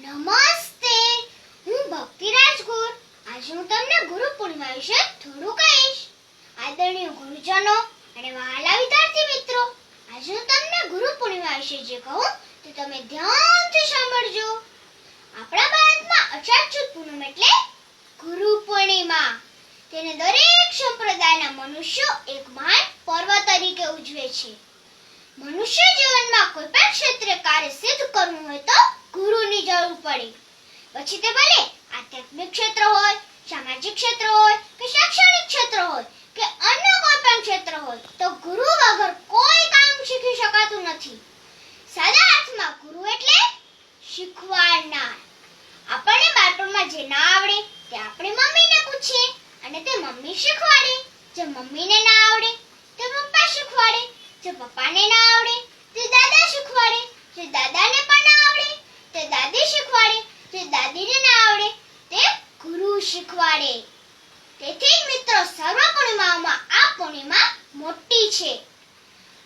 નમસ્તે, હું ભક્તિ રાજગુર. આજે હું તમને ગુરુ પૂર્ણિમા વિશે થોડું કહીશ. આદરણીય ગુરુજનો અને વહાલા વિદ્યાર્થી મિત્રો, આજે હું તમને ગુરુ પૂર્ણિમા વિશે જે કહું તે તમે ધ્યાનથી સાંભળજો. આપણા ભારતમાં અષાઢ સુદ પૂનમ એટલે ગુરુ પૂર્ણિમા. તેને દરેક સંપ્રદાયના મનુષ્યો એક મહાન પર્વ તરીકે ઉજવે છે. મનુષ્ય જીવનમાં કોઈ પણ ક્ષેત્રે કાર્ય સિદ્ધ કરવું હોય તો ગુરુની જરૂર પડે. પછી તે ભલે આધ્યાત્મિક ક્ષેત્ર હોય, સામાજિક ક્ષેત્ર હોય કે શૈક્ષણિક ક્ષેત્ર હોય કે અન્ય કોઈ પણ ક્ષેત્ર હોય, તો ગુરુ વગર કોઈ કામ શીખી શકાતું નથી. સાદા અર્થમાં ગુરુ એટલે શીખવાડનાર. આપણને બાળપણમાં જે ના આવડે તે આપણે મમ્મીને પૂછીએ અને તે મમ્મી શીખવાડે. જે મમ્મીને ના આવડે તે પપ્પા શીખવાડે. જે પપ્પાને ના આવડે તે દાદા શીખવાડે. જે દાદાને પણ ના આવડે તે દાદી શીખવાડે. જે દાદીને ના આવડે તે ગુરુ શીખવાડે. તેથી મિત્રો, સર્વ પૂર્ણિમાઓમાં આ પૂર્ણિમા મોટી છે.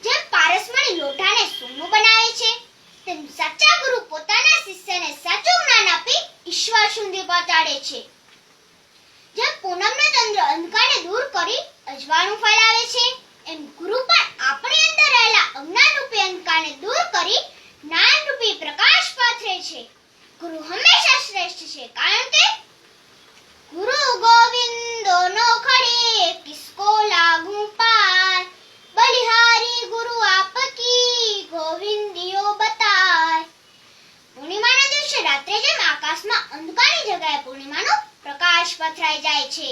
જેમ પારસમણી લોઢાને સોનું બનાવે છે, તેમ સાચા ગુરુ પોતાના શિષ્યને સાચું જ્ઞાન આપી ઈશ્વર સુધી પહોંચાડે છે. જેમ પૂનમનો ચંદ્ર અંધકારને દૂર કરી અજવાળું ફેલાવે છે, એમ ગુરુ પણ આપણી અંદર રહેલા અજ્ઞાનરૂપી અંધકારને દૂર કરી જ્ઞાનરૂપી પ્રકાશ પાથરે છે. ગુરુ હંમેશા શ્રેષ્ઠ છે, કારણ કે ગુરુ ગોવિંદો નો ખડે કિસકો લાગુ પાર, બલિહારી ગુરુ આપકી ગોવિંદિયો બતાય. પૂર્ણિમાના દિવસે રાત્રે જેમ આકાશમાં અંધકારની જગ્યાએ પૂર્ણિમાનો પ્રકાશ પથરાઈ જાય છે,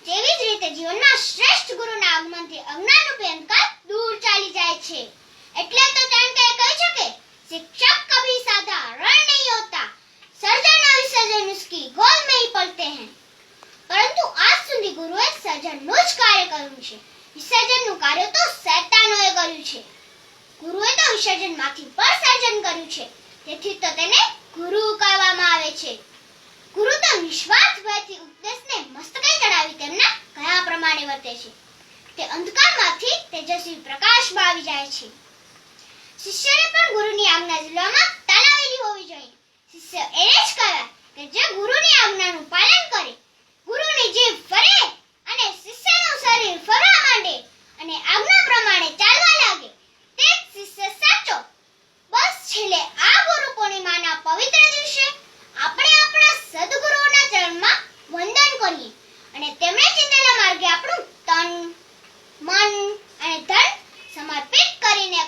તેવી જ રીતે જીવનમાં શ્રેષ્ઠ ગુરુના આગમનથી અજ્ઞાનરૂપી અંધકાર દૂર ચાલી જાય છે. એટલે તો ચાણક્યએ કહ્યું છે કે शिक्षक कभी साधा रण नहीं होता, सर्जन और विसर्जन उसकी गोद में ही पलते हैं. પરંતુ આજ સુધી ગુરુએ સર્જનનું જ કાર્ય કર્યું છે. વિસર્જનનું કાર્ય તો શૈતાનોએ કર્યું છે. ગુરુએ તો વિસર્જનમાંથી પણ સર્જન કર્યું છે. તેથી તો તેને ગુરુ કહેવામાં આવે છે. ગુરુ તો નિસ્વાર્થ ભાવથી ઉપદેશને મસ્તકે ચડાવી તેમના કયા પ્રમાણે વર્તે છે. તે અંધકારમાંથી તેજસ્વી પ્રકાશમાં આવી જાય છે. શિષ્યને પણ ગુરુની આજ્ઞા ઝીલવામાં તાલાવેલી હોવી જોઈએ. શિષ્ય એને જ કહેવાય કે જે ગુરુની આજ્ઞાનું પાલન કરે. ગુરુની જીભ ફરે અને શિષ્યનું શરીર ફરવા માંડે અને આજ્ઞા પ્રમાણે ચાલવા લાગે, તે જ શિષ્ય સાચો. બસ છેલ્લે આ ગુરુ પૂર્ણિમાના પવિત્ર દિવસે આપણે આપણા સદગુરુઓના ચરણમાં વંદન કરીએ અને તેમણે ચીંધેલા માર્ગે આપણું તન, મન અને ધન સમર્પિત કરીને